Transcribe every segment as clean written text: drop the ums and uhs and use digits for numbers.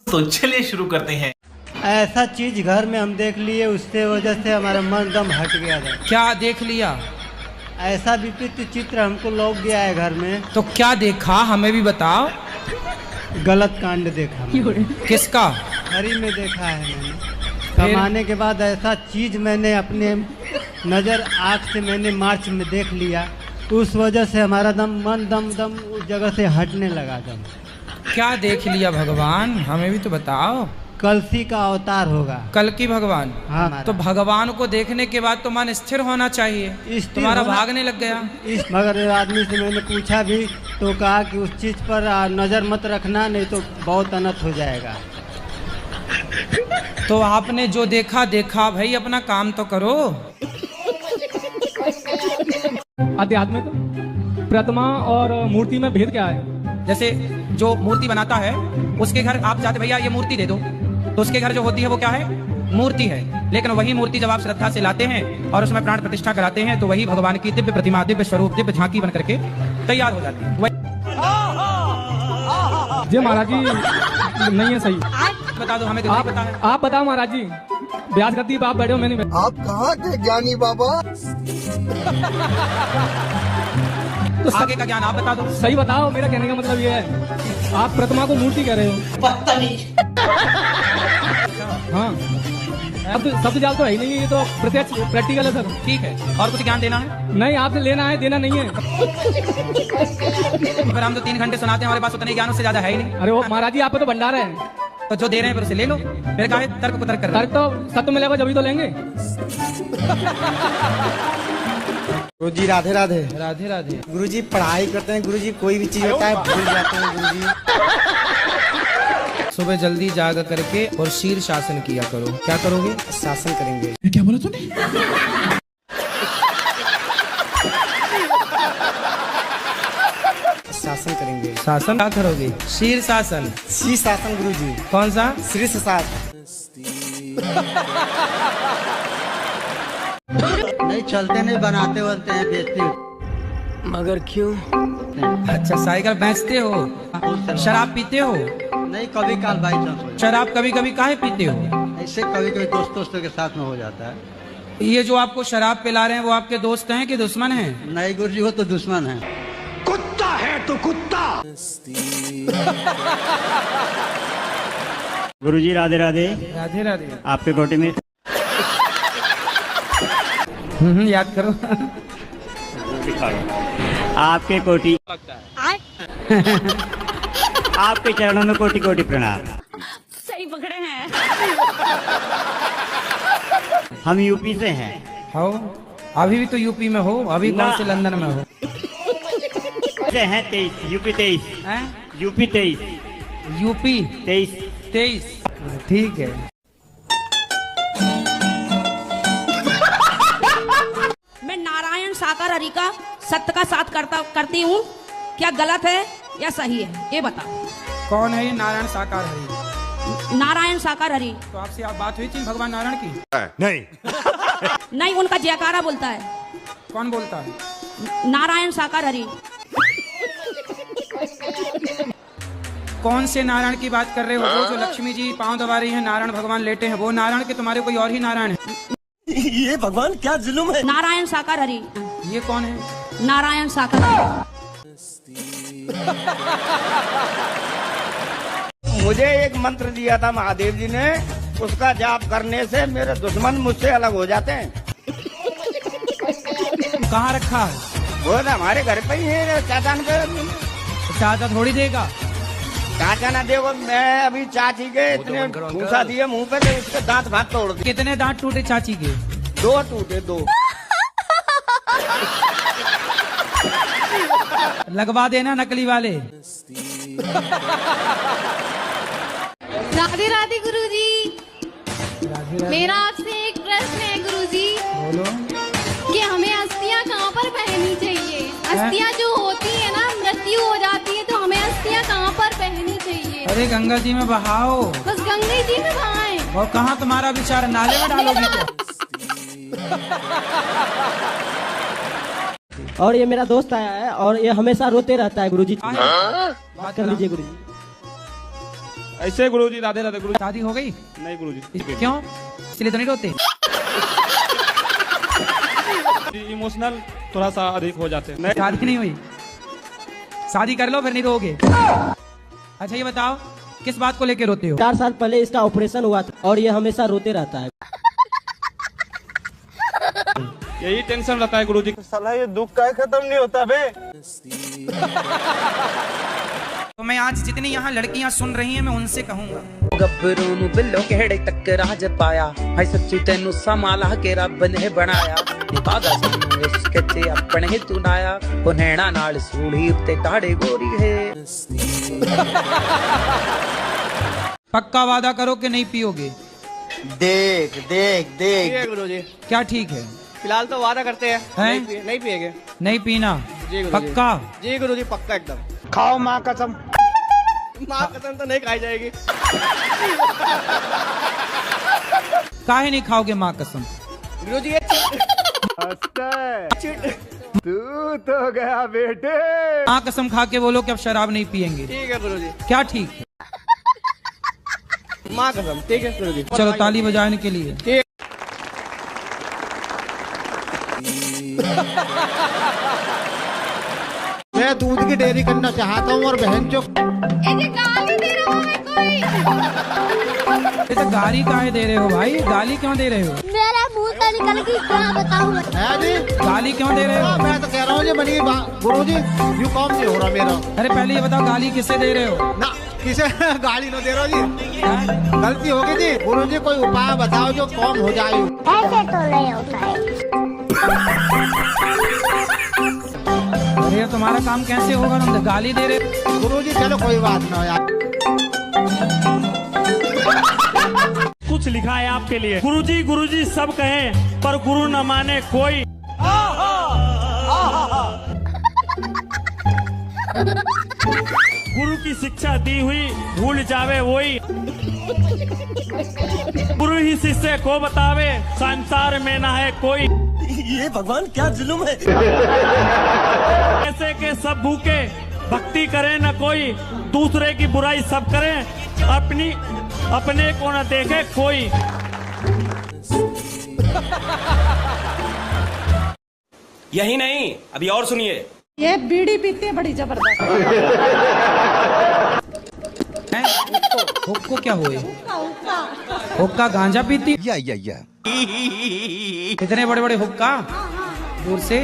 तो चलिए शुरू करते हैं। ऐसा चीज घर में हम देख लिए, उससे वजह से हमारा मन दम हट गया था। क्या देख लिया? ऐसा विपरीत चित्र हमको लौक गया है घर में। तो क्या देखा, हमें भी बताओ। गलत कांड देखा मैंने। किसका? हरी में देखा है मैंने। कमाने के बाद ऐसा चीज मैंने अपने नजर आँख से मैंने मार्च में देख लिया, उस वजह से हमारा मन दम उस जगह से हटने लगा दम। क्या देख लिया भगवान, हमें भी तो बताओ। कलसी का अवतार होगा। कल की भगवान? हाँ। तो भगवान को देखने के बाद तो मन स्थिर होना चाहिए, तुम्हारा भागने लग गया। मगर आदमी से मैंने पूछा भी तो कहा कि उस चीज पर नजर मत रखना, नहीं तो बहुत अनर्थ हो जाएगा। तो आपने जो देखा देखा, भाई अपना काम तो करो। आध्यात्मिक प्रतिमा और मूर्ति में भेद क्या है? जैसे जो मूर्ति बनाता है उसके घर आप जाते, भैया ये मूर्ति दे दो, तो उसके घर जो होती है वो क्या है? मूर्ति है। लेकिन वही मूर्ति जब आप श्रद्धा से लाते हैं और उसमें प्राण प्रतिष्ठा कराते हैं तो वही भगवान की दिव्य प्रतिमा, दिव्य स्वरूप, दिव्य झांकी बन करके तैयार हो जाती है। जी महाराज जी नहीं है सही। बता दो, हमें तो नहीं पता है। आप बताओ महाराज जी। ब्याज करती आप बैठे हो, मैंने आप कहाँ थे ज्ञानी बाबा? तो आगे का ज्ञान आप बता दो। सही बताओ, मेरा कहने का मतलब ये है आप प्रतिमा को मूर्ति कह रहे हो। हाँ, अब तो शब्द जाल तो है ही नहीं है, ये तो प्रत्यक्ष प्रैक्टिकल है सर। ठीक है, और कुछ ज्ञान देना है? नहीं, आपसे लेना है, देना नहीं है। पर हम तो 3 घंटे सुनाते हैं, हमारे पास उतने ज्ञान उससे ज्यादा है ही नहीं। अरे वो महाराज जी, आप पे तो भंडार है, तो जो दे रहे हैं फिर उसे ले लो। मेरे कहा है तर्क को तर्क कर रहे तर्क तो सत्य मिलेगा जब ही तो लेंगे। गुरुजी राधे राधे। राधे राधे। गुरुजी पढ़ाई करते हैं, गुरुजी कोई भी चीज होता है भूल जाते हैं गुरुजी। सुबह जल्दी जाग करके और शीर शासन किया करो। क्या करोगे? शासन करेंगे। क्या बोला तूने? शासन करेंगे। शासन क्या करोगे? शीर शासन। शी शासन गुरुजी। कौन सा? श्री शासन। नहीं चलते नहीं, बनाते बनते हैं, बेचते हैं। मगर क्यों? अच्छा, साइकिल बेचते हो? शराब पीते हो? नहीं, कभी काल बाई चांस हो जाता शराब कभी कभी काहे पीते हो? है। ऐसे कभी कभी दोस्तों के साथ में हो जाता है। ये जो आपको शराब पिला रहे हैं वो आपके दोस्त हैं कि दुश्मन हैं? नहीं गुरुजी, वो तो दुश्मन है। कुत्ता है तो कुत्ता। गुरुजी राधे राधे। राधे राधे। आपके कोटे में याद करो। आपके कोटि आपके चरणों में कोटि कोटि प्रणाम। सही पकड़े हैं। हम यूपी से हैं। हो? अभी भी तो यूपी में हो? अभी कौन से लंदन में हो? से हैं 23, यूपी 23। हैं? यूपी 23। यूपी 23। ठीक है। मैं नारायण साकार हरि का सत्य का साथ करती हूँ। क्या गलत है या सही है, ये बताओ। कौन है ये नारायण साकार हरि? नारायण साकार हरि। तो आपसे आप बात हुई थी भगवान नारायण की? नहीं। नहीं, उनका जयकारा बोलता है। कौन बोलता है? नारायण साकार हरि। कौन से नारायण की बात कर रहे हो? वो जो लक्ष्मी जी पांव दबा रही है, नारायण भगवान लेटे हैं, वो नारायण के तुम्हारे कोई और ही नारायण है? ये भगवान क्या जुल्म है। नारायण साकार हरि। ये कौन है? नारायण साकार हरि। मुझे एक मंत्र दिया था महादेव जी ने, उसका जाप करने से मेरे दुश्मन मुझसे अलग हो जाते हैं। कहाँ रखा है? वो ना हमारे घर पे ही है, चाचा ने। चाचा थोड़ी देगा। चाचा ना देखो, मैं अभी चाची के इतने भूसा दिए मुंह पे तो उसके दांत भात तोड़ दिए। कितने दांत टूटे चाची के? 2 टूटे, 2। लगवा देना नकली वाले। राधे राधे गुरुजी। मेरा आपसे एक प्रश्न है गुरुजी। बोलो। कि हमें अस्थियां कहाँ पर पहननी चाहिए? अस्थियां जो होती है ना, मृत्यु हो जाती है, तो हमें अस्थियां कहाँ पर पहननी चाहिए? अरे गंगा जी में बहाओ। बस गंगा जी में बहाएं। और कहाँ तुम्हारा विचार, नाले में डालोगे क्या? और ये मेरा दोस्त आया है और ये हमेशा रोते रहता है गुरुजी। बात कर लीजिए गुरुजी। ऐसे गुरुजी, राधे राधे गुरुजी। शादी हो गई? नहीं गुरुजी। क्यों? इसलिए तो नहीं रोते? इमोशनल थोड़ा सा अधिक हो जाते हैं। शादी नहीं हुई? शादी कर लो फिर नहीं रोगे। अच्छा ये बताओ किस बात को लेके रोते हो? 4 साल पहले इसका ऑपरेशन हुआ था और ये हमेशा रोते रहता है। यही टेंशन रहता है गुरुजी। साला ये दुख का खत्म नहीं होता बे। तो मैं आज जितनी यहाँ लड़कियाँ सुन रही हैं मैं उनसे कहूँगा, ਗੱਭਰੂ ਨੂੰ ਬਿੱਲੋ ਕਿਹੜੇ ਤੱਕ ਰਾਜ ਪਾਇਆ ਹਾਏ ਸੱਚੀ ਤੈਨੂੰ ਸਮਾਲਾ ਕੇ ਰੱਬ ਨੇ ਬਣਾਇਆ ਨਿਭਾਦਾ ਸਾਨੂੰ ਇਸ਼ਕ ਤੇ ਆਪਣੇ ਤੂੰ ਨਾਇਆ ਉਹ ਨੈਣਾ ਨਾਲ ਸੂੜੀ ਉੱਤੇ ਟਾੜੇ ਗੋਰੀ ਹੈ पक्का वादा करो कि नहीं पियोगे? देख देख देख गुरुजी क्या ठीक है? फिलहाल तो वादा करते हैं, हैं? नहीं पिएंगे। नहीं पीना? जी गुरुजी। पक्का? जी गुरुजी पक्का एकदम। खाओ माँ कसम। माँ कसम तो नहीं खाई जाएगी। काहे नहीं खाओगे माँ कसम? गुरुजी ये तू तो गया बेटे। माँ कसम खा के बोलो कि अब शराब नहीं पियेंगे। ठीक है गुरुजी। क्या ठीक है? माँ कसम ठीक है गुरुजी। चलो ताली बजाने के लिए। ठीक। मैं दूध की डेयरी करना चाहता हूँ और बहन जो ये गाली दे रहा है कोई। ये तो गाली काहे दे रहे हो भाई? गाली क्यों दे रहे हो? मेरे मुंह से निकल गई, क्या बताऊं। है जी। गाली क्यों दे रहे हो? मैं तो कह रहा हूँ जी बनी गुरु जी यू कौन से हो रहा मेरा अरे पहले ये बताओ गाली किससे दे रहे हो? ना किसे गाली न दे रहा जी। गलती होगी जी। गुरु जी कोई उपाय बताओ जो कम हो जाए। ऐसे तो नहीं होता है। अरे यार तुम्हारा काम कैसे होगा? तुम तो गाली दे रहे। गुरु जी चलो कोई बात ना यार। कुछ लिखा है आपके लिए। गुरुजी सब कहें पर गुरु न माने कोई। गुरु की शिक्षा दी हुई भूल जावे वही। गुरु ही शिष्य को बतावे संसार में ना है कोई। ये भगवान क्या जुल्म है। ऐसे के सब भूखे भक्ति करे न कोई, दूसरे की बुराई सब करे, अपने को न देखे कोई। यही नहीं अभी और सुनिए। ये बीड़ी पीते हैं बड़ी जबरदस्त। हुक्को क्या हुए? हुक्का गांजा पीती? या इतने बड़े बड़े हुक्का दूर से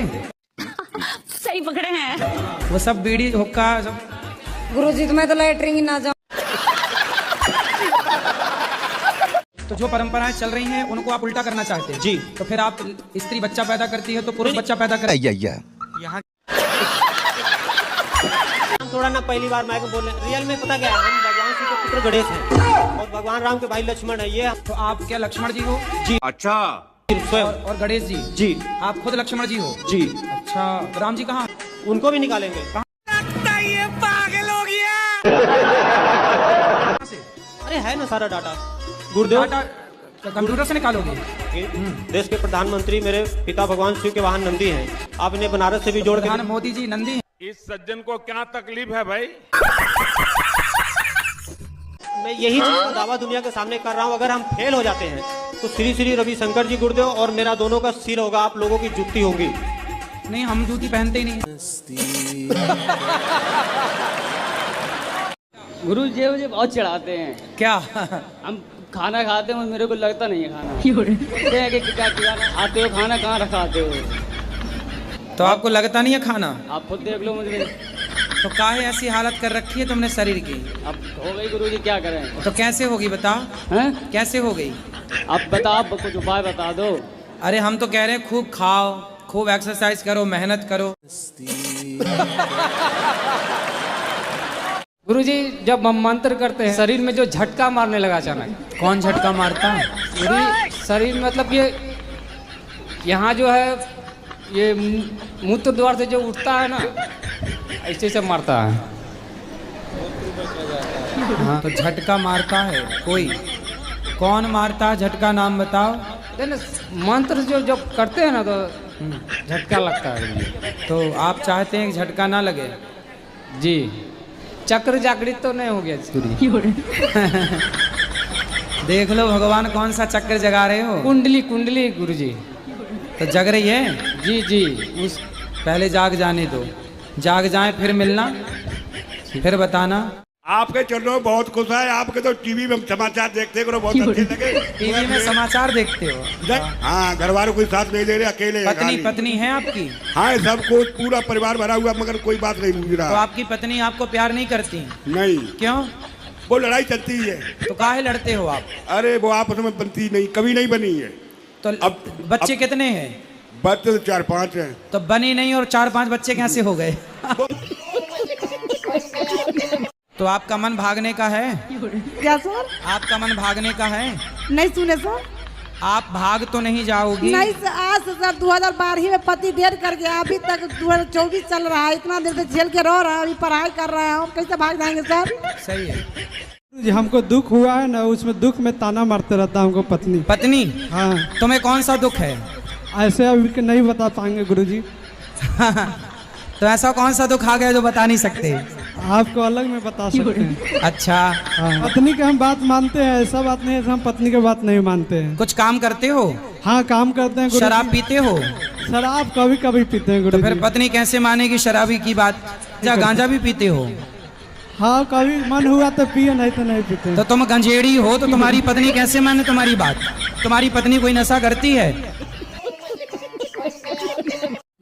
सही पकड़े हैं। वो सब बीड़ी हुक्का सब। गुरुजी तुम्हें तो लेटरिंग ना जाओ। तो जो परंपराएं चल रही हैं उनको आप उल्टा करना चाहते हैं जी। तो फिर आप स्त्री बच्चा पैदा करती है तो पुरुष बच्चा पैदा करे। या थोड़ा ना पहली बार मैं बोल रहे रियल में पता क्या है, हम भगवान शिव के पुत्र गणेश हैं और भगवान राम के भाई लक्ष्मण है। ये तो आप क्या लक्ष्मण जी हो? जी अच्छा। और गणेश जी? जी। आप खुद लक्ष्मण जी हो? जी। अच्छा राम जी कहाँ? उनको भी निकालेंगे। ये पागल हो गया। अरे है ना सारा डाटा गुरुदेव। कंप्यूटर से निकालोगे? देश के प्रधानमंत्री मेरे पिता भगवान शिव के वाहन नंदी हैं। आपने बनारस से भी जोड़ के। मोदी जी नंदी। इस सज्जन को क्या तकलीफ है भाई? मैं यही चीज का दावा दुनिया के सामने कर रहा हूँ। अगर हम फेल हो जाते हैं तो श्री श्री रविशंकर जी गुरुदेव और मेरा दोनों का सिर होगा, आप लोगों की जुत्ती होगी। नहीं हम जूती पहनते ही नहीं। गुरु जी मुझे बहुत चढ़ाते हैं। क्या? हम खाना खाते हैं मेरे को लगता नहीं है खाना। आते हो खाना कहाँ रखाते हो? तो आपको लगता नहीं है खाना? आप खुद देख लो मुझे। तो काहे ऐसी हालत कर रखी है तुमने शरीर की? अब हो गई गुरुजी, क्या करें? तो कैसे होगी बता? हैं? कैसे हो गई? अब बताओ, कुछ उपाय बता दो। अरे हम तो कह रहे हैं खूब खाओ, खूब एक्सरसाइज करो, मेहनत करो। गुरुजी जब हम मंत्र करते हैं शरीर में जो झटका मारने लगा अचानक। कौन झटका मारता है? शरीर मतलब ये यहाँ जो है ये मूत्र द्वार से जो उठता है ना ऐसे से मारता है। हाँ तो झटका मारता है कोई? कौन मारता है झटका? नाम बताओ। मंत्र जो जब करते हैं ना तो झटका लगता है। तो आप चाहते हैं कि झटका ना लगे? जी। चक्र जागृत तो नहीं हो गया गुरुजी। देख लो भगवान कौन सा चक्कर जगा रहे हो। कुंडली कुंडली गुरुजी। तो जग रही है? जी जी। उस पहले जाग जाने दो, जाग जाए फिर मिलना, फिर बताना। आपके चरणों में बहुत खुश है। आपके तो टीवी में समाचार देखते करो, बहुत अच्छे लगे। टीवी में समाचार देखते हो? हाँ, घर वालों कोई साथ नहीं दे रहे, अकेले। पत्नी है आपकी? हाँ, सबको पूरा परिवार भरा हुआ, मगर कोई बात नहीं पूछ रहा। तो आपकी पत्नी आपको प्यार नहीं करती? नहीं। क्यों? वो लड़ाई चलती है। तो काहे लड़ते हो आप? अरे वो आपस में बनती नहीं, कभी नहीं बनी है। तो अब बच्चे कितने हैं? बच्चे तो 4-5 हैं। तो बनी नहीं और 4-5 बच्चे कैसे हो गए? तो आपका मन भागने का है क्या सर? आपका मन भागने का है? नहीं सुने सर। आप भाग तो नहीं जाओगी? नहीं सर, आज से सर 2012 में पति डेढ़ कर गया, अभी तक 2024 चल रहा है, इतना देर से झेल के रह रहा है, अभी पढ़ाई कर रहे हैं, हम कैसे भाग जाएंगे सर? सही है जी। हमको दुख हुआ है ना, उसमें दुख में ताना मारते रहता हमको पत्नी। पत्नी? हाँ। तुम्हें कौन सा दुख है? ऐसे अभी नहीं बता पाएंगे गुरुजी। तो ऐसा कौन सा दुख आ गया जो बता नहीं सकते? आपको अलग में बता सकते हैं। अच्छा। हाँ। पत्नी की हम बात मानते हैं, ऐसा बात नहीं है हम पत्नी की बात नहीं मानते हैं। कुछ काम करते हो? हाँ, काम करते हैं। शराब पीते हो? शराब कभी कभी पीते हैं गुरुजी। तो फिर पत्नी कैसे मानेगी शराबी की बात? क्या गांजा भी पीते हो? हाँ, कभी मन हुआ तो पिए, नहीं तो नहीं पीते। तो तुम गंजेड़ी हो तो तुम्हारी पत्नी कैसे माने तुम्हारी बात? तुम्हारी पत्नी कोई नशा करती है?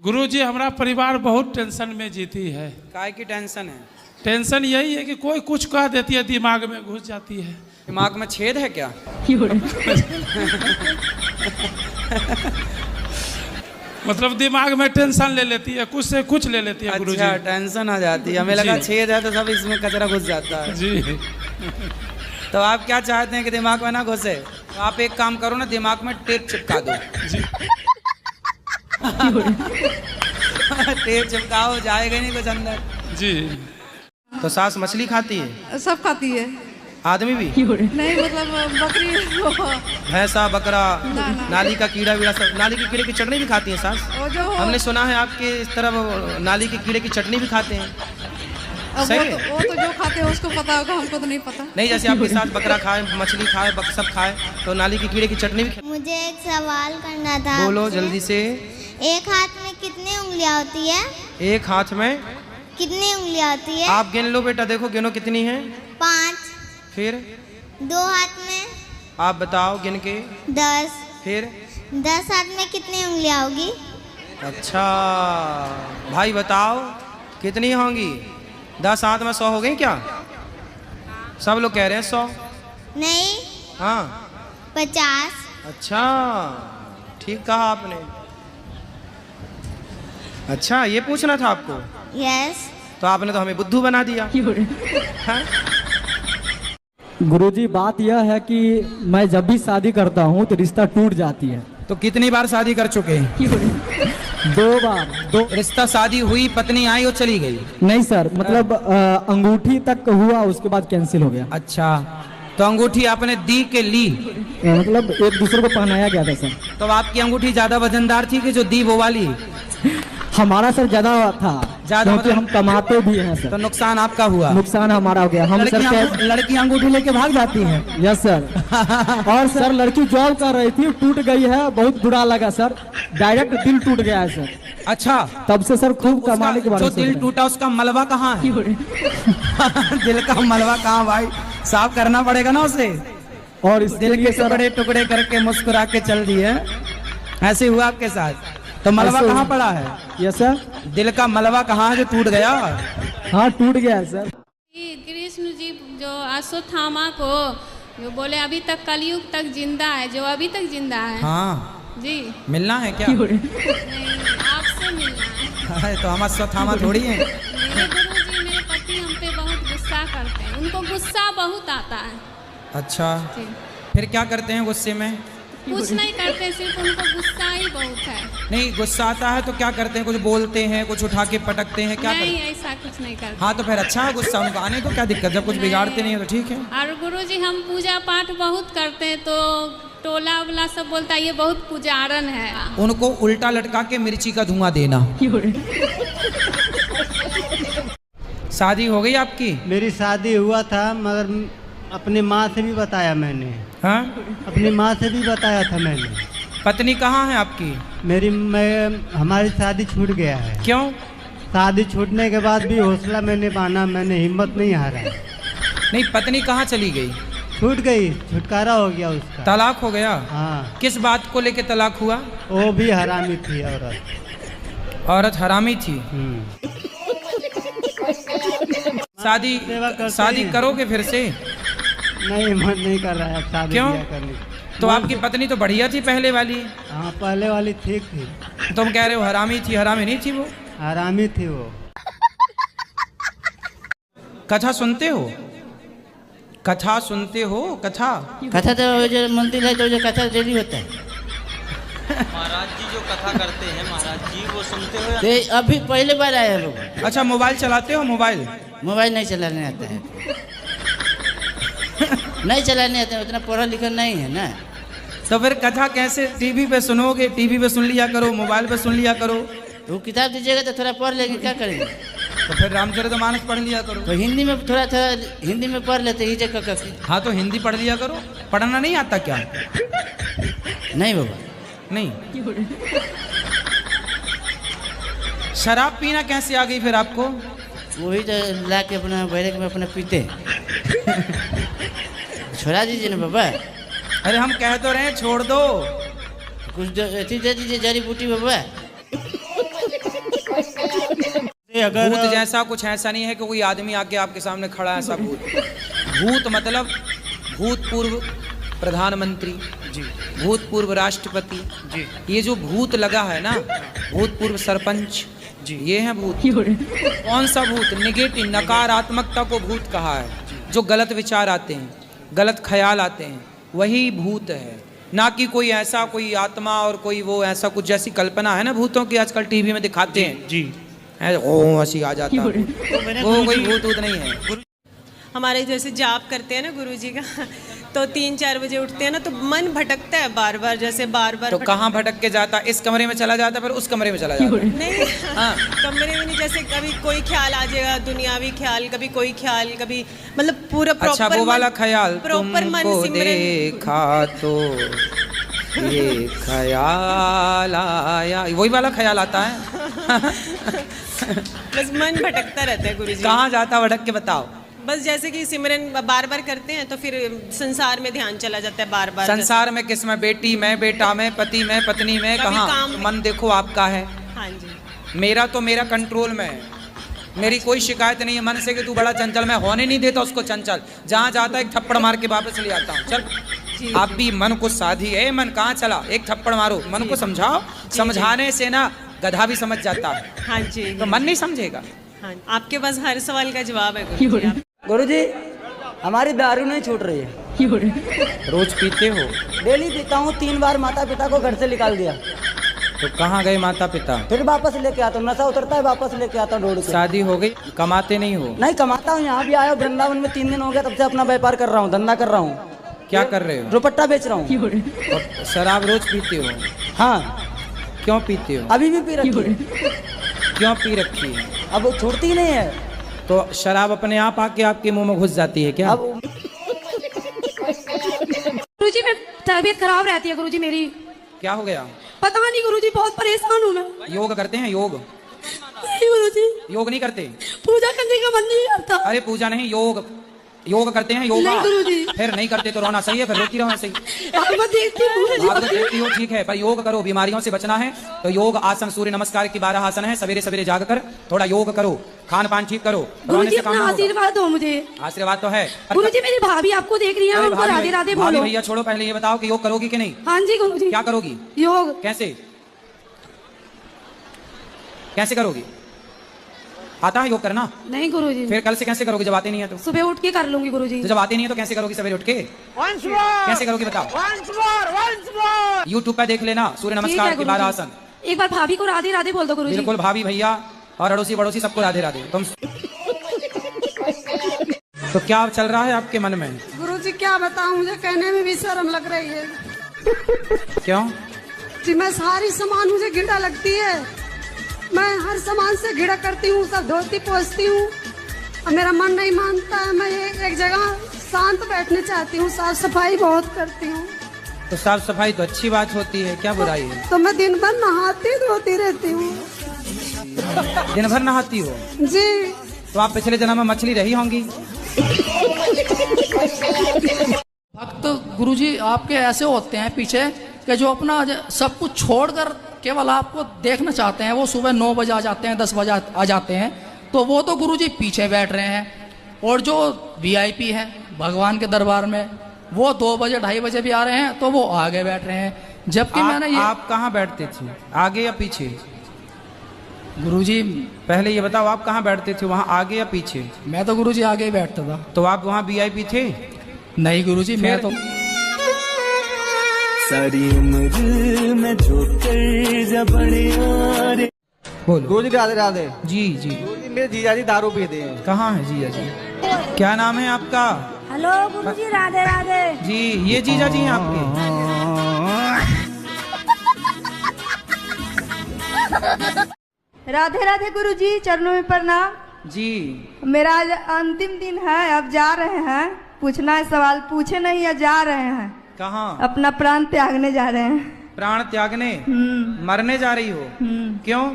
गुरुजी, हमारा परिवार बहुत टेंशन में जीती है। काय की टेंशन है? टेंशन यही है कि कोई कुछ कह देती है, दिमाग में घुस जाती है। दिमाग में छेद है क्या? मतलब दिमाग में टेंशन ले लेती है, कुछ से कुछ ले लेती है गुरुजी। अच्छा, टेंशन आ जाती है। हमें लगा छेद है तो सब इसमें कचरा घुस जाता है। जी। तो आप क्या चाहते हैं कि दिमाग में ना घुसे? तो आप एक काम करो ना, दिमाग में टेप चिपका दो। जी। टेप चिपकाओ, जाएगा नहीं कुछ अंदर। जी। तो सास मछली खाती है? सब खाती है। आदमी भी? नहीं, मतलब बकरी, भैंसा, बकरा, नाली का कीड़ा वीड़ा सब। नाली के कीड़े की चटनी भी खाती है सास? हमने सुना है आपके इस तरफ नाली के कीड़े की चटनी भी खाते हैं। सही है? वो तो जो खाते हैं उसको पता होगा, हमको तो नहीं पता। नहीं, जैसे आपके साथ बकरा खाए, मछली खाए, सब खाए, तो नाली की कीड़े की चटनी भी। मुझे एक सवाल करना था। बोलो जल्दी से। एक हाथ में कितनी उंगलियां होती है? एक हाथ में कितनी उंगलियां होती है? आप गिन लो बेटा, देखो गिनो कितनी है। 5। फिर 2 हाथ में? आप बताओ गिन के। 10। फिर 10 हाथ में कितनी उंगलियां होगी? अच्छा भाई बताओ कितनी होंगी? 10 हाथ में 100 हो गई क्या? सब लोग कह रहे हैं 100। नहीं। हाँ, 50। अच्छा, ठीक कहा आपने। अच्छा, ये पूछना था आपको? यस। तो आपने तो हमें बुद्धू बना दिया। हाँ? गुरुजी, बात यह है कि मैं जब भी शादी करता हूँ तो रिश्ता टूट जाती है। तो कितनी बार शादी कर चुके हैं? 2 बार। 2 रिश्ता शादी हुई, पत्नी आई और चली गई? नहीं सर, मतलब अंगूठी तक हुआ, उसके बाद कैंसिल हो गया। अच्छा, तो अंगूठी आपने दी के ली? मतलब एक दूसरे को पहनाया गया था सर। तो आपकी अंगूठी ज्यादा वजनदार थी कि जो दी वो वाली? हमारा सर ज्यादा था, ज्यादा, क्योंकि हम कमाते भी हैं सर। तो नुकसान आपका हुआ? नुकसान हमारा हो गया। हम लड़की अंगूठी लेके भाग जाती हैं? Yes sir. और सर लड़की जॉब कर रही थी, टूट गई है, बहुत बुरा लगा सर, डायरेक्ट दिल टूट गया है सर। अच्छा, तब से सर खूब कमाने के बारे में। जो दिल टूटा उसका मलबा कहाँ है? दिल का मलबा कहाँ भाई? साफ करना पड़ेगा ना उसे। और इस दिल के टुकड़े टुकड़े करके मुस्कुरा के चल दिए, ऐसे हुआ आपके साथ? तो मलबा कहाँ पड़ा है? Yes sir. दिल का मलबा कहाँ है जो टूट गया? हाँ, टूट गया है सर। कृष्ण जी जो अश्वत्थामा को जो बोले अभी तक कलयुग तक जिंदा है, जो अभी तक जिंदा है। हाँ जी। मिलना है क्या? नहीं, आपसे मिलना है। तो हम अश्वत्थामा थोड़ी हैं। मेरे गुरुजी, मेरे पति हम पे बहुत गुस्सा करते हैं, उनको गुस्सा बहुत आता है। अच्छा, फिर क्या करते हैं गुस्से में? कुछ नहीं करते, सिर्फ उनको गुस्सा ही बहुत है। नहीं, गुस्सा आता है तो क्या करते हैं? कुछ बोलते हैं, कुछ उठा के पटकते हैं, क्या नहीं, करते? ऐसा कुछ नहीं करते। हाँ, तो फिर अच्छा है, गुस्सा उनको आने तो क्या दिक्कत? जब कुछ बिगाड़ते नहीं है तो ठीक है। और गुरुजी, हम पूजा पाठ बहुत करते हैं तो टोला वोला सब बोलता है ये बहुत पुजारन है। उनको उल्टा लटका के मिर्ची का धुआं देना। शादी हो गई आपकी? मेरी शादी हुआ था, मगर अपनी माँ से भी बताया मैंने। हाँ? अपनी माँ से भी बताया था मैंने। पत्नी कहाँ है आपकी? हमारी शादी छूट गया है। क्यों? शादी छूटने के बाद भी हौसला मैंने बांधा, मैंने हिम्मत नहीं हारा। नहीं, पत्नी कहाँ चली गई? छूट गई, छुटकारा हो गया उसका। तलाक हो गया? हाँ। किस बात को लेके तलाक हुआ? वो भी हरामी थी औरत। औरत हरामी थी। शादी करोगे फिर से? नहीं, मन नहीं कर रहा है अब शादी। क्यों? करने तो आपकी पत्नी तो बढ़िया थी पहले वाली। हाँ, पहले वाली ठीक थी। तुम कह रहे हो हरामी थी? हरामी नहीं थी वो। हरामी थी वो। कथा सुनते हो? कथा सुनते हो? कथा तो जो मंदिर है तो जो कथा डेली होता है। महाराज जी जो कथा करते हैं महाराज जी वो सुनते हो? तो अभी पहले बार आए लोग। अच्छा, मोबाइल चलाते हो? मोबाइल नहीं चलाने आता है। नहीं चलाने आता है, उतना पढ़ा लिखा नहीं है ना। तो फिर कथा कैसे टीवी पे सुनोगे? टीवी पे सुन लिया करो, मोबाइल पे सुन लिया करो। तो किताब दीजिएगा तो थोड़ा पढ़ लेंगे, क्या करेंगे? तो फिर रामचरितमानस पढ़ लिया करो। तो हिंदी में थोड़ा हिंदी में पढ़ लेते ही जगह। हाँ, तो हिंदी पढ़ लिया करो। पढ़ना नहीं आता क्या? नहीं बाबा, नहीं। शराब पीना कैसे आ गई फिर आपको? वही तो ला के अपना बैरक में अपना पीते। छोड़ा दीजिए ना बाबा। अरे हम कह तो रहे हैं छोड़ दो। कुछ दे दीजिए जड़ी बूटी बाबा। भूत जैसा कुछ ऐसा नहीं है कि कोई आदमी आके आपके सामने खड़ा है ऐसा भूत। भूत मतलब भूतपूर्व प्रधानमंत्री जी, भूतपूर्व राष्ट्रपति जी, ये जो भूत लगा है ना, भूतपूर्व सरपंच जी, ये है भूत। कौन सा भूत? नेगेटिव, नकारात्मकता को भूत कहा है। जो गलत विचार आते हैं, गलत ख्याल आते हैं, वही भूत है। ना कि कोई ऐसा कोई आत्मा और कोई वो ऐसा कुछ जैसी कल्पना है ना भूतों की आजकल टीवी में दिखाते हैं जी, ओ हंसी आ जाता है, वो कोई भूत नहीं है। हमारे जैसे जाप करते हैं ना गुरुजी का, तो 3-4 बजे उठते हैं ना, तो मन भटकता है बार बार, जैसे बार बार। तो कहाँ भटक के जाता? इस कमरे में चला जाता, फिर उस कमरे में चला जाता। नहीं, हाँ। कमरे में नहीं, जैसे कभी कोई ख्याल आ जाएगा, दुनियावी ख्याल, कभी कोई ख्याल, कभी मतलब पूरा प्रॉपर। अच्छा, वो वाला ख्याल, प्रॉपर मन देखा तो ये ख्याल आया, वही वाला ख्याल आता है। बस मन भटकता रहता है गुरुजी। कहाँ जाता भटक के बताओ? बस जैसे कि सिमरन बार बार करते हैं तो फिर संसार में ध्यान चला जाता है बार बार। संसार में किस में? बेटी में, बेटा में, पति में, पत्नी में, कहाँ? मन देखो आपका है। हाँ जी। मेरा तो मेरा कंट्रोल में है, मेरी कोई शिकायत नहीं है मन से कि तू बड़ा चंचल, मैं होने नहीं देता उसको चंचल। जहाँ जाता है एक थप्पड़ मार के वापस ले आता हूँ। चल, आप भी मन को साधी है। मन कहाँ चला? एक थप्पड़ मारो, मन को समझाओ। समझाने से ना गधा भी समझ जाता है। हाँ जी। तो मन नहीं समझेगा। हाँ, आपके पास हर सवाल का जवाब है गुरुजी। हमारी दारू नहीं छूट रही है। रोज पीते हो? डेली पीता हूँ। 3 बार माता पिता को घर से निकाल दिया। तो कहाँ गए माता पिता? फिर वापस लेके आता हूँ, नशा उतरता है वापस लेके आता हूँ ढूंढ के। शादी हो गई? कमाते नहीं हो? नहीं कमाता हूँ, यहाँ भी आया हूँ वृंदावन में 3 दिन हो गया, तब से अपना व्यापार कर रहा हूँ, धंधा कर रहा हूँ। क्या कर रहे हो? दुपट्टा बेच रहा हूँ। शराब रोज पीते हो? हाँ। क्यों पीते हो? अभी भी पी रखी है। क्यों पी रखी है? अब वो छूटती नहीं है। तो शराब अपने आप आके आपके मुंह में घुस जाती है क्या? गुरुजी मैं तबीयत खराब रहती है गुरुजी मेरी। क्या हो गया? पता नहीं गुरुजी, बहुत परेशान हूँ मैं। योग करते हैं? योग नहीं गुरुजी। योग नहीं करते? पूजा करने का मन नहीं करता। अरे पूजा नहीं, योग। योग करते हैं? योगा? नहीं गुरुजी। फिर नहीं करते तो रोना सही है, फिर रोती रहो सही। देखती हो ठीक है, पर योग करो, बीमारियों से बचना है। तो योग आसन, सूर्य नमस्कार की 12 आसन है। सवेरे सवेरे जाग कर थोड़ा योग करो, खान पान ठीक करो। गुरुजी अपना आशीर्वाद दो मुझे। आशीर्वाद तो है गुरुजी। मेरी भाभी आपको देख रही है, उनको राधे राधे बोलो। भैया छोड़ो, पहले ये बताओ कि योग करोगी कि नहीं? हाँ जी गुरुजी। क्या करोगी? योग। कैसे कैसे करोगी? आता है योग करना? नहीं गुरुजी। फिर कल से कैसे करोगी जब आते नहीं है तो? सुबह उठ के कर लूंगी गुरुजी। तो जब आते नहीं है तो कैसे करोगी सवेरे उठ के? कैसे करोगी बताओ? यूट्यूब पे देख लेना, सूर्य नमस्कार की 12 आसन। एक बार भाभी को राधे राधे बोल दो गुरुजी। बिल्कुल, भाभी भैया और अड़ोसी पड़ोसी सबको राधे राधे। तुम तो क्या चल रहा है आपके मन में? गुरुजी क्या बताऊं, मुझे कहने में भी शर्म लग रही है। क्यों? जी मैं सारी सामान मुझे घिंडा लगती है। मैं हर सामान से घिड़ा करती हूँ, सब धोती पोंछती हूँ, अब मेरा मन नहीं मानता है, मैं एक जगह शांत बैठने चाहती हूँ, साफ सफाई बहुत करती हूँ। तो साफ सफाई तो अच्छी बात होती है, क्या बुराई है? तो मैं दिन भर नहाती धोती रहती हूँ। दिन भर नहाती हो? जी। तो आप पिछले जन्म में मछली रही होंगी। भक्त गुरुजी आपके ऐसे होते हैं पीछे कि जो अपना सब कुछ छोड़कर केवल आपको देखना चाहते हैं। वो सुबह 9 बजे आ जाते हैं, 10 बजे आ जाते हैं, तो वो तो गुरुजी पीछे बैठ रहे हैं। और जो VIP हैं भगवान के दरबार में, वो 2 बजे 2:30 बजे भी आ रहे हैं, तो वो आगे बैठ रहे हैं। जबकि मैंने ये आप कहाँ बैठते थे, आगे या पीछे? गुरुजी पहले ये बताओ, आप कहाँ बैठते थे, वहाँ आगे या पीछे? मैं तो गुरुजी आगे ही बैठता था। तो आप वहाँ VIP थे? नहीं गुरुजी, मैं तो सारी उम्र में जो बोलो। गुरुजी राधे राधे। जी जी। गुरुजी मेरे जीजा जी दारू पीते हैं। कहाँ है जीजा जी? क्या नाम है आपका? हेलो गुरुजी, राधे राधे। जी, ये जीजा जी हैं आपके? राधे राधे गुरुजी, चरणों में प्रणाम। जी। मेरा आज अंतिम दिन है, अब जा रहे हैं। पूछना है सवाल, पूछे नहीं या जा रहे हैं? कहाँ? अपना प्राण त्यागने जा रहे हैं। प्राण त्यागने? मरने जा रही हो? क्यों?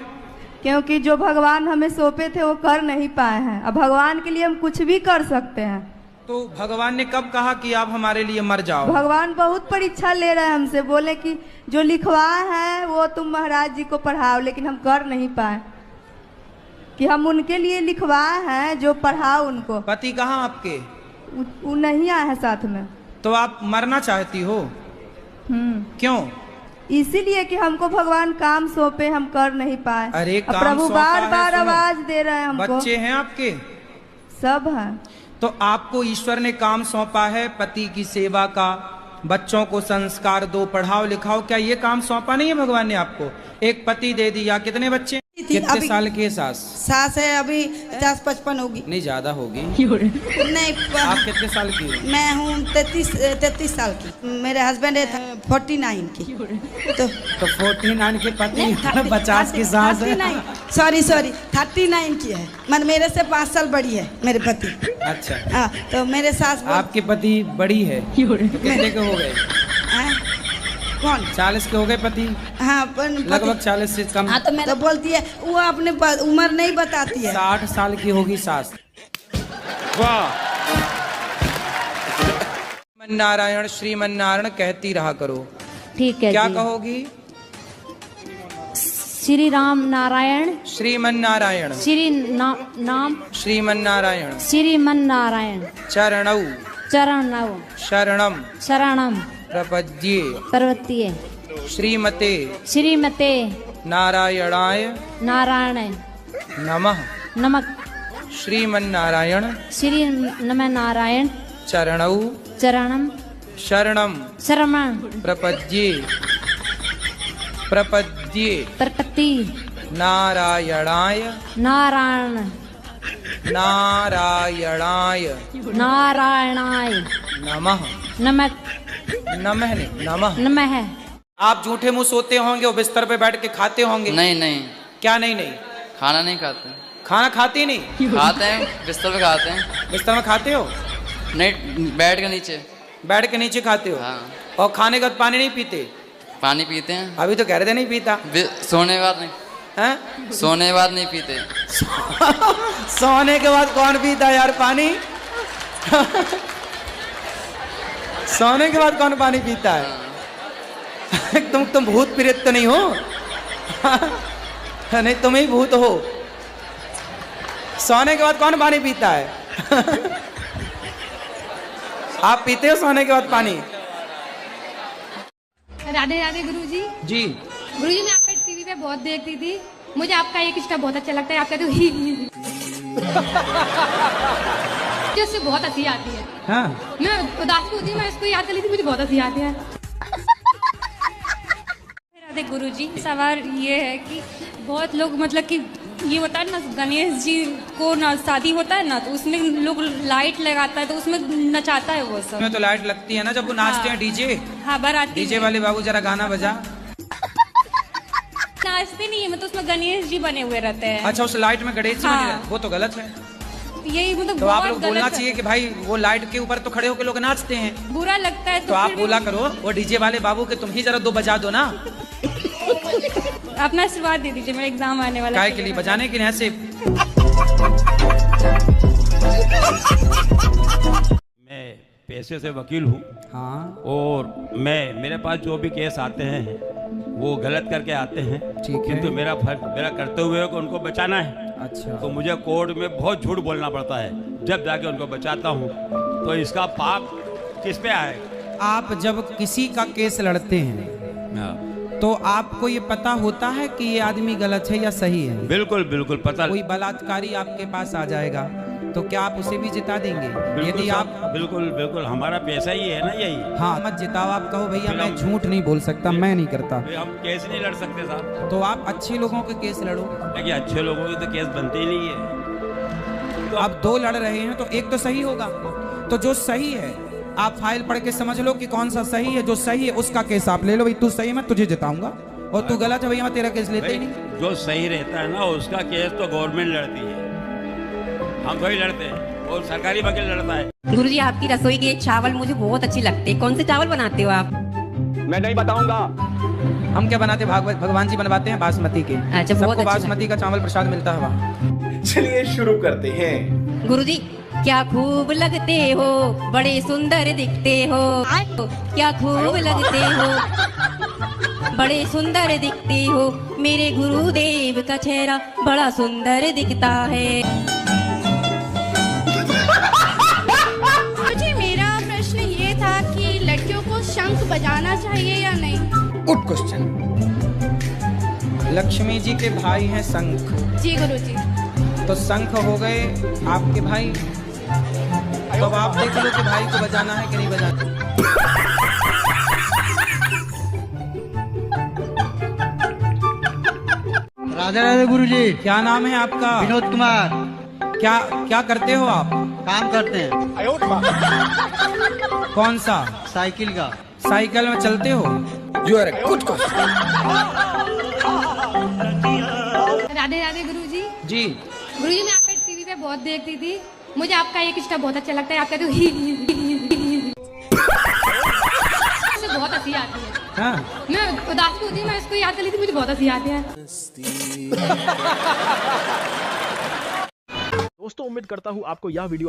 क्योंकि जो भगवान हमें सौंपे थे वो कर नहीं पाए हैं। अब भगवान के लिए हम कुछ भी कर सकते हैं। तो भगवान ने कब कहा कि आप हमारे लिए मर जाओ? भगवान बहुत परीक्षा ले रहे हैं हमसे, बोले कि जो लिखवाए हैं वो तुम महाराज जी को पढ़ाओ, लेकिन हम कर नहीं पाए। कि हम उनके लिए लिखवाए हैं, जो पढ़ाओ उनको। पति कहाँ आपके? वो नहीं आए हैं साथ में। तो आप मरना चाहती हो? क्यों? इसीलिए कि हमको भगवान काम सौंपे, हम कर नहीं पाए। अरे काम प्रभु बार सौंपा बार है, आवाज दे रहे हैं हमको। बच्चे हैं आपके? सब हैं। तो आपको ईश्वर ने काम सौंपा है पति की सेवा का, बच्चों को संस्कार दो, पढ़ाओ लिखाओ। क्या ये काम सौंपा नहीं है भगवान ने आपको? एक पति दे दिया। कितने बच्चे? कितने साल की है सास? सास है अभी 50-55 होगी। नहीं, ज्यादा होगी। नहीं, आप कितने साल की हो? मैं हूँ 33 साल की। मेरे हस्बैंड है 49 की। तो 49 के पति, 50 की सास है। सॉरी 39 की है। मतलब मेरे से 5 साल बड़ी है मेरे पति। अच्छा। हाँ, तो मेरे सास आपके पति बड़ी है? तो कितने के हो गए? कौन? 40 के हो गए पति? हाँ, लगभग 40 से कम। हाँ, तो मैं तो बोलती है वो अपने उम्र नहीं बताती है। 60 साल की होगी सास। वाह। नारायण श्रीमन नारायण कहती रहा करो। ठीक है। क्या जी। कहोगी? श्री राम नारायण श्रीमन नारायण नाम श्रीमन नारायण श्रीमन नारायण चरणौ शरणम शरणम प्रपद्ये पर्वतीय श्रीमते नारायणाय नमः नमः श्रीमन नारायण श्री नमः नारायण चरणौ चरणम शरणम प्रपद्ये प्रपत्ति नारायणाय नमः नमः। आप झूठे मुंह सोते होंगे और बिस्तर पे बैठ के खाते होंगे? नहीं। क्या नहीं? खाना नहीं खाते। खाना खाते नहीं? खाते हैं, बिस्तर पे खाते हैं। बिस्तर में खाते हो? नहीं, बैठ के नीचे खाते हो। हाँ। और खाने के बाद पानी नहीं पीते? पानी पीते हैं। अभी तो कह रहे थे नहीं पीता। सोने के बाद नहीं। हैं? सोने के बाद नहीं पीते। सोने के बाद कौन पीता यार पानी? सोने के बाद कौन पानी पीता है? तुम भूत प्रेत तो नहीं हो? नहीं, तुम ही भूत हो। सोने के बाद कौन पानी पीता है? आप पीते हो सोने के बाद पानी? राधे राधे गुरुजी। जी। गुरुजी, मैं आपका टीवी पे बहुत देखती थी, मुझे आपका एक स्टेप बहुत अच्छा लगता है। आपका तो ही उससे बहुत हंसी आती है। हाँ। मैं उदास होती हूँ, मैं इसको याद कर लेती, मुझे बहुत हंसी आती है। राधे गुरुजी, सवाल ये है कि बहुत लोग मतलब कि ये होता है ना, गणेश जी को ना शादी होता है ना, तो उसमें लोग लाइट लगाता है, तो उसमें नचाता है वो सब। उसमें तो लाइट लगती है ना जब वो नाचते हैं। डीजे। हाँ, बाराती डीजे वाले बाबू जरा गाना बजा। नाचते नहीं है, मतलब उसमें गणेश जी बने हुए रहते हैं। अच्छा, उस लाइट में गणेश जी बने रहते हैं। वो तो गलत है। यही मतलब तो आप बहुत लोग बोलना गलत है। चाहिए कि भाई वो लाइट के ऊपर तो खड़े होकर लोग नाचते हैं, बुरा लगता है तो आप फिर बोला करो वो डीजे वाले बाबू के तुम ही जरा 2 बजा दो ना। अपना आशीर्वाद दे दीजिए, मेरा एग्जाम आने वाला काय है। के लिए बजाने के लिए ऐसे। मैं पैसे से वकील हूँ। हाँ। और मेरे पास जो भी केस आते हैं वो गलत करके आते हैं। ठीक है। किंतु मेरा कर्तव्य है कि उनको बचाना है। अच्छा। तो मुझे कोर्ट में बहुत झूठ बोलना पड़ता है, जब जाके उनको बचाता हूँ। तो इसका पाप किस पे आएगा? आप जब किसी का केस लड़ते हैं तो आपको ये पता होता है कि ये आदमी गलत है या सही है? बिल्कुल बिल्कुल पता। कोई बलात्कारी आपके पास आ जाएगा तो क्या आप उसे भी जिता देंगे? यदि आप बिल्कुल बिल्कुल, हमारा पैसा ही है ना यही। हाँ, मत जिताओ। आप कहो भैया मैं झूठ नहीं बोल सकता, मैं नहीं करता, हम केस नहीं लड़ सकते साहब। तो आप अच्छे लोगों के केस लड़ो। लेकिन अच्छे लोगों के तो केस बनते ही नहीं है। तो आप 2 लड़ रहे हैं तो एक तो सही होगा, तो जो सही है आप फाइल पढ़ के समझ लो कि कौन सा सही है। जो सही है उसका केस आप ले लो, भाई तू सही है मैं तुझे जिताऊंगा, और तू गलत है भैया मैं तेरा केस लेते ही नहीं। जो सही रहता है ना उसका केस तो गवर्नमेंट लड़ती है, हम थोड़ी लड़ते हैं, और सरकारी वकील लड़ता है। गुरुजी आपकी रसोई के चावल मुझे बहुत अच्छे लगते हैं, कौन से चावल बनाते हो आप? मैं नहीं बताऊंगा। हम क्या बनाते हैं? भगवान जी बनवाते हैं बासमती के। अच्छा, बहुत सबको अच्छी बासमती का चावल प्रसाद मिलता है वहाँ। चलिए शुरू करते हैं। गुरुजी क्या खूब लगते हो, बड़े सुंदर दिखते हो। क्या खूब लगते हो, बड़े सुंदर दिखते हो। मेरे गुरुदेव का चेहरा बड़ा सुंदर दिखता है। मुझे मेरा प्रश्न ये था कि लड़कियों को शंख बजाना चाहिए या नहीं? Good question. लक्ष्मी जी के भाई हैं शंख। जी गुरुजी। तो शंख हो गए आपके भाई, तो अब आप देख लो कि भाई को बजाना है कि नहीं बजाना। राधे राधे गुरुजी। क्या नाम है आपका? विनोद कुमार। क्या करते हो आप? काम करते हैं। कौन सा? साइकिल का। साइकिल में चलते हो? You are good question. Radhe Radhe Guruji. जी गुरुजी मैं आपका टीवी पे बहुत देखती थी, मुझे आपका एक स्टेप बहुत अच्छा लगता है। आप कहते हो ही मुझे बहुत हंसी आती है। हाँ। मैं उदास होती हूँ, मैं इसको याद कर ली थी, मुझे बहुत हंसी आती है। दोस्तों उम्मीद करता हूँ आपको यह वीडियो